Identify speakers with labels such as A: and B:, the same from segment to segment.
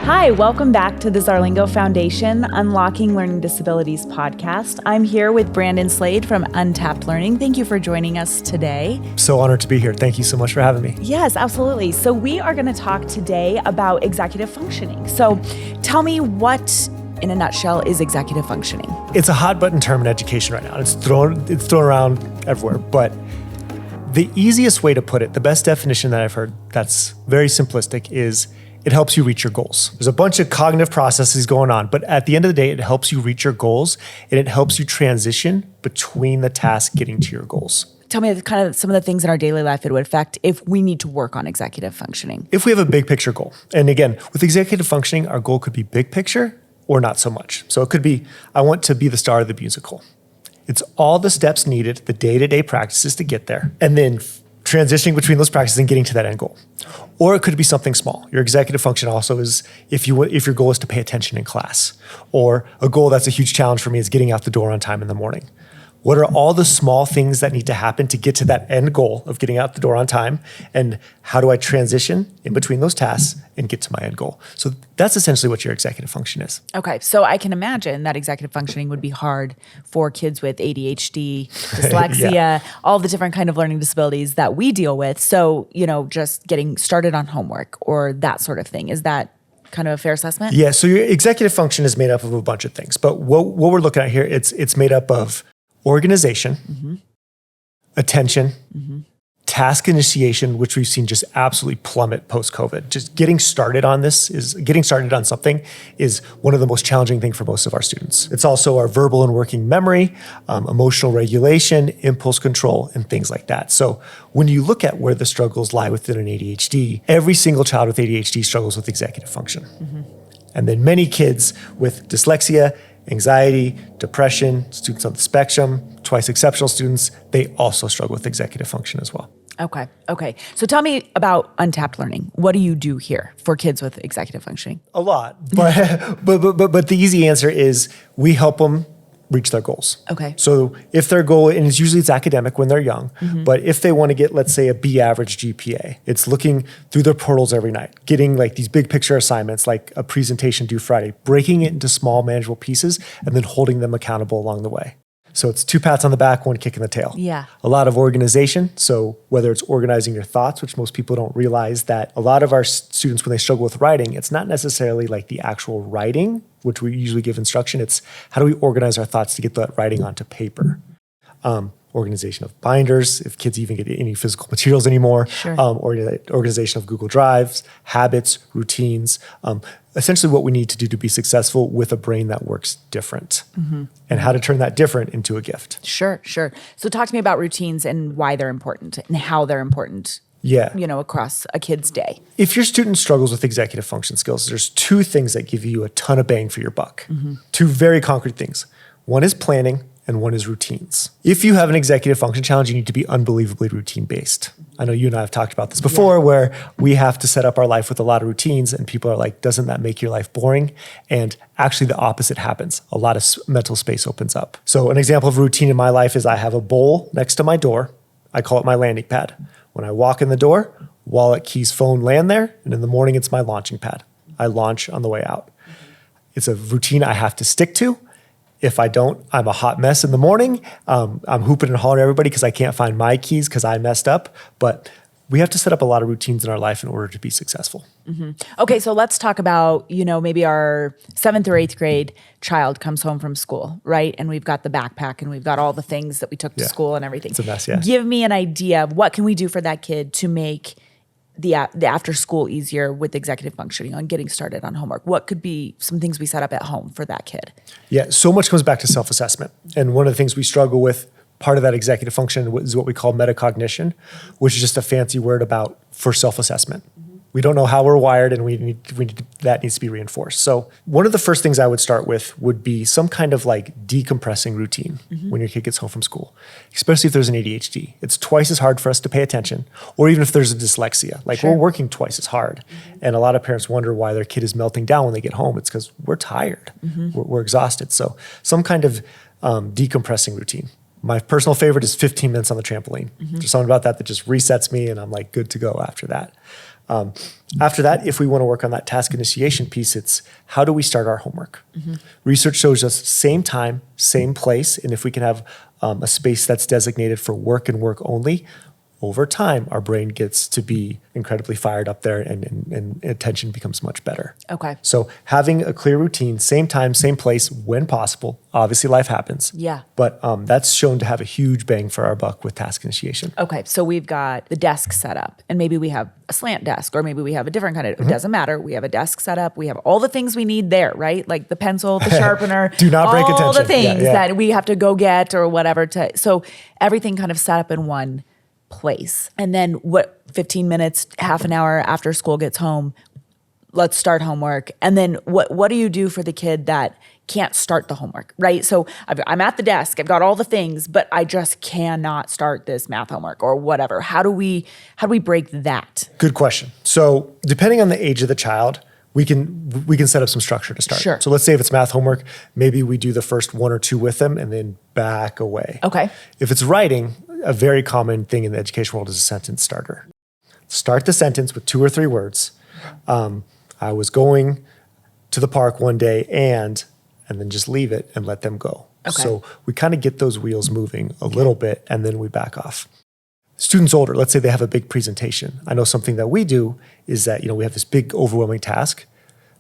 A: Hi, welcome back to the Zarlengo Foundation Unlocking Learning Disabilities podcast. I'm here with Brandon Slade from Untapped Learning. Thank you for joining us today.
B: So honored to be here. Thank you so much for having me.
A: Yes, absolutely. So we are going to talk today about executive functioning. So tell me what, in a nutshell, is executive functioning?
B: It's a hot button term in education right now. It's thrown around everywhere, but the easiest way to put it, the best definition that I've heard that's very simplistic is it helps you reach your goals. There's a bunch of cognitive processes going on, but at the end of the day, it helps you reach your goals and it helps you transition between the tasks getting to your goals.
A: Tell me kind of some of the things in our daily life it would affect if we need to work on executive functioning.
B: If we have a big picture goal, and again, with executive functioning, our goal could be big picture or not so much. So it could be, I want to be the star of the musical. It's all the steps needed, the day-to-day practices to get there, and then transitioning between those practices and getting to that end goal. Or it could be something small. Your executive function also is if your goal is to pay attention in class, or a goal that's a huge challenge for me is getting out the door on time in the morning. What are all the small things that need to happen to get to that end goal of getting out the door on time? And how do I transition in between those tasks and get to my end goal? So that's essentially what your executive function is.
A: Okay, so I can imagine that executive functioning would be hard for kids with ADHD, dyslexia, all the different kind of learning disabilities that we deal with. So, just getting started on homework or that sort of thing. Is that kind of a fair assessment?
B: Yeah, so your executive function is made up of a bunch of things. But what we're looking at here, it's made up of organization, attention, task initiation, which we've seen just absolutely plummet post-COVID. Just getting started on something is one of the most challenging things for most of our students. It's also our verbal and working memory, emotional regulation, impulse control, and things like that. So when you look at where the struggles lie within an ADHD, every single child with ADHD struggles with executive function. And then many kids with dyslexia, anxiety, depression, students on the spectrum, twice exceptional students, they also struggle with executive function as well.
A: Okay. So tell me about Untapped Learning. What do you do here for kids with executive functioning?
B: A lot, but the easy answer is we help them reach their goals.
A: Okay.
B: So if their goal, and it's academic when they're young, but if they want to get, let's say, a B average GPA, it's looking through their portals every night, getting like these big picture assignments, like a presentation due Friday, breaking it into small manageable pieces, and then holding them accountable along the way. So it's 2 pats on the back, 1 kick in the tail.
A: Yeah.
B: A lot of organization. So whether it's organizing your thoughts, which most people don't realize that a lot of our students, when they struggle with writing, it's not necessarily like the actual writing, which we usually give instruction. It's how do we organize our thoughts to get that writing onto paper? Organization of binders, if kids even get any physical materials anymore.
A: Sure.
B: Organization of Google Drives, habits, routines. Essentially what we need to do to be successful with a brain that works different and how to turn that different into a gift.
A: Sure. So talk to me about routines and why they're important and how they're important.
B: Yeah.
A: Across a kid's day.
B: If your student struggles with executive function skills, there's 2 things that give you a ton of bang for your buck. 2 very concrete things. One is planning and one is routines. If you have an executive function challenge, you need to be unbelievably routine-based. I know you and I have talked about this before, where we have to set up our life with a lot of routines and people are like, doesn't that make your life boring? And actually the opposite happens. A lot of mental space opens up. So an example of routine in my life is I have a bowl next to my door. I call it my landing pad. When I walk in the door, wallet, keys, phone land there, and in the morning it's my launching pad. I launch on the way out. It's a routine I have to stick to. If I don't, I'm a hot mess in the morning. I'm hooping and hollering at everybody because I can't find my keys because I messed up. But we have to set up a lot of routines in our life in order to be successful.
A: Okay, so let's talk about, maybe our 7th or 8th grade child comes home from school, right? And we've got the backpack and we've got all the things that we took to school and everything.
B: It's a mess, yeah.
A: Give me an idea of what can we do for that kid to make the after school easier with executive functioning on getting started on homework? What could be some things we set up at home for that kid?
B: Yeah, so much comes back to self-assessment. And one of the things we struggle with, part of that executive function is what we call metacognition, which is just a fancy word for self-assessment. We don't know how we're wired and that needs to be reinforced. So one of the first things I would start with would be some kind of like decompressing routine when your kid gets home from school, especially if there's an ADHD. It's twice as hard for us to pay attention, or even if there's a dyslexia. Like we're working twice as hard. And a lot of parents wonder why their kid is melting down when they get home. It's because we're tired, we're exhausted. So some kind of decompressing routine. My personal favorite is 15 minutes on the trampoline. There's something about that just resets me and I'm like good to go after that. After that, if we want to work on that task initiation piece, it's how do we start our homework? Research shows us same time, same place. And if we can have a space that's designated for work and work only, over time, our brain gets to be incredibly fired up there and attention becomes much better.
A: Okay.
B: So having a clear routine, same time, same place, when possible. Obviously, life happens.
A: Yeah.
B: But that's shown to have a huge bang for our buck with task initiation.
A: Okay. So we've got the desk set up and maybe we have a slant desk or maybe we have a different kind of, it doesn't matter. We have a desk set up. We have all the things we need there, right? Like the pencil, the sharpener.
B: Do not break attention.
A: All the things
B: Yeah.
A: that we have to go get or whatever. So everything kind of set up in one place. And then 15 minutes, half an hour after school gets home, let's start homework. And then what do you do for the kid that can't start the homework, right? So I'm at the desk, I've got all the things, but I just cannot start this math homework or whatever. How do we break that?
B: Good question. So depending on the age of the child, we can set up some structure to start.
A: Sure.
B: So let's say if it's math homework, maybe we do the first one or two with them and then back away.
A: Okay.
B: If it's writing, a very common thing in the education world is a sentence starter. Start the sentence with 2 or 3 words. I was going to the park one day and then just leave it and let them go.
A: Okay.
B: So we kind of get those wheels moving a little bit and then we back off. Students older, let's say they have a big presentation. I know something that we do is that, we have this big overwhelming task.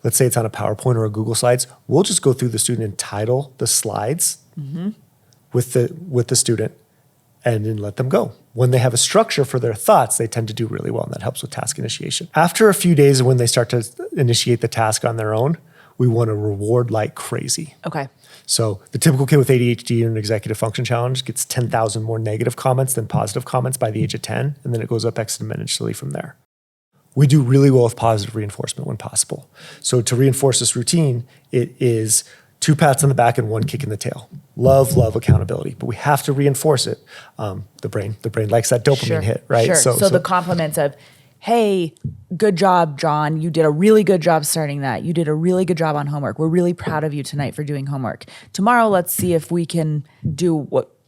B: Let's say it's on a PowerPoint or a Google Slides. We'll just go through the student and title the slides with the student and then let them go. When they have a structure for their thoughts, they tend to do really well, and that helps with task initiation. After a few days, when they start to initiate the task on their own, we want to reward like crazy.
A: Okay.
B: So the typical kid with ADHD and an executive function challenge gets 10,000 more negative comments than positive comments by the age of 10, and then it goes up exponentially from there. We do really well with positive reinforcement when possible. So to reinforce this routine, it is 2 pats on the back and 1 kick in the tail. Love accountability, but we have to reinforce it. The brain likes that dopamine hit, right?
A: Sure. So the compliments of, hey, good job, John. You did a really good job starting that. You did a really good job on homework. We're really proud of you tonight for doing homework. Tomorrow, let's see if we can do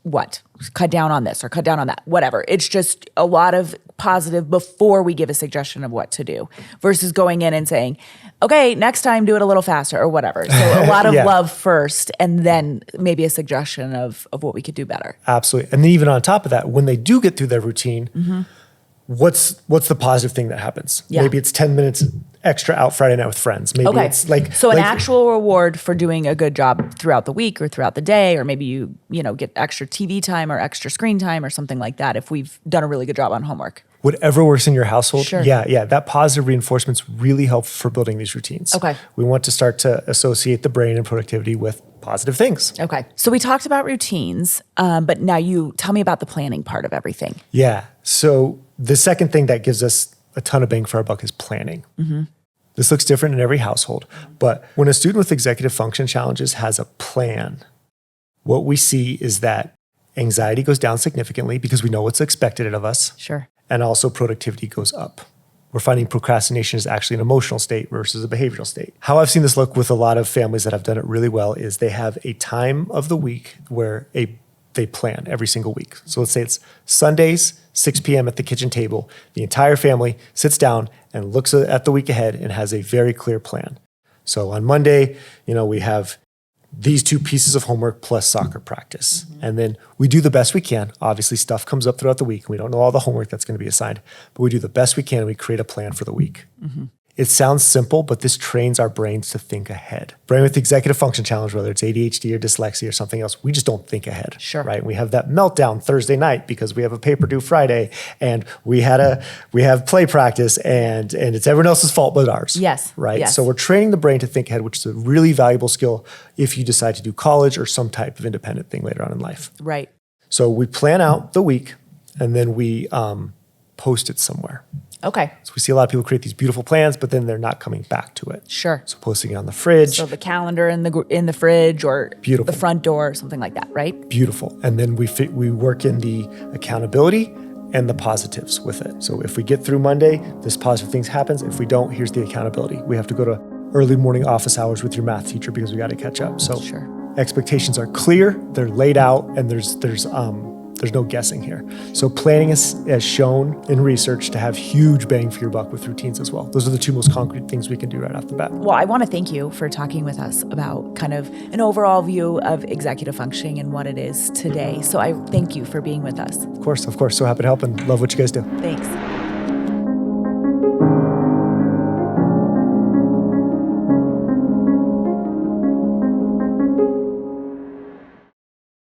A: what? Cut down on this or cut down on that, whatever. It's just a lot of positive before we give a suggestion of what to do versus going in and saying, okay, next time do it a little faster or whatever. So a lot of love first and then maybe a suggestion of what we could do better.
B: Absolutely. And then even on top of that, when they do get through their routine, what's the positive thing that happens?
A: Yeah.
B: Maybe it's 10 minutes extra out Friday night with friends. Maybe it's like...
A: So an actual reward for doing a good job throughout the week or throughout the day, or maybe you get extra TV time or extra screen time or something like that if we've done a really good job on homework.
B: Whatever works in your household.
A: Sure.
B: Yeah. That positive reinforcement's really helpful for building these routines.
A: Okay.
B: We want to start to associate the brain and productivity with positive things.
A: Okay. So we talked about routines, but now you tell me about the planning part of everything.
B: Yeah. So the second thing that gives us a ton of bang for our buck is planning. This looks different in every household, but when a student with executive function challenges has a plan, what we see is that anxiety goes down significantly because we know what's expected of us.
A: Sure.
B: And also productivity goes up. We're finding procrastination is actually an emotional state versus a behavioral state. How I've seen this look with a lot of families that have done it really well is they have a time of the week where they plan every single week. So let's say it's Sundays, 6 p.m. at the kitchen table. The entire family sits down and looks at the week ahead and has a very clear plan. So on Monday, we have these 2 pieces of homework plus soccer practice. And then we do the best we can. Obviously, stuff comes up throughout the week. We don't know all the homework that's going to be assigned, but we do the best we can and we create a plan for the week. It sounds simple, but this trains our brains to think ahead. Brain with the executive function challenge, whether it's ADHD or dyslexia or something else, we just don't think ahead.
A: Sure.
B: Right? We have that meltdown Thursday night because we have a paper due Friday and we have play practice and it's everyone else's fault but ours.
A: Yes.
B: Right?
A: Yes.
B: So we're training the brain to think ahead, which is a really valuable skill if you decide to do college or some type of independent thing later on in life.
A: Right.
B: So we plan out the week and then we post it somewhere.
A: Okay.
B: So we see a lot of people create these beautiful plans, but then they're not coming back to it.
A: Sure.
B: So posting it on the fridge.
A: So the calendar in the fridge or
B: Beautiful.
A: the front door, something like that, right?
B: Beautiful. And then we work in the accountability and the positives with it. So if we get through Monday, this positive things happens. If we don't, here's the accountability. We have to go to early morning office hours with your math teacher because we got to catch up. So
A: Sure.
B: Expectations are clear, they're laid out, and there's no guessing here. So planning is, as shown in research, to have huge bang for your buck with routines as well. Those are the two most concrete things we can do right off the bat.
A: Well, I want to thank you for talking with us about kind of an overall view of executive functioning and what it is today. So I thank you for being with us.
B: Of course. So happy to help and love what you guys do.
A: Thanks.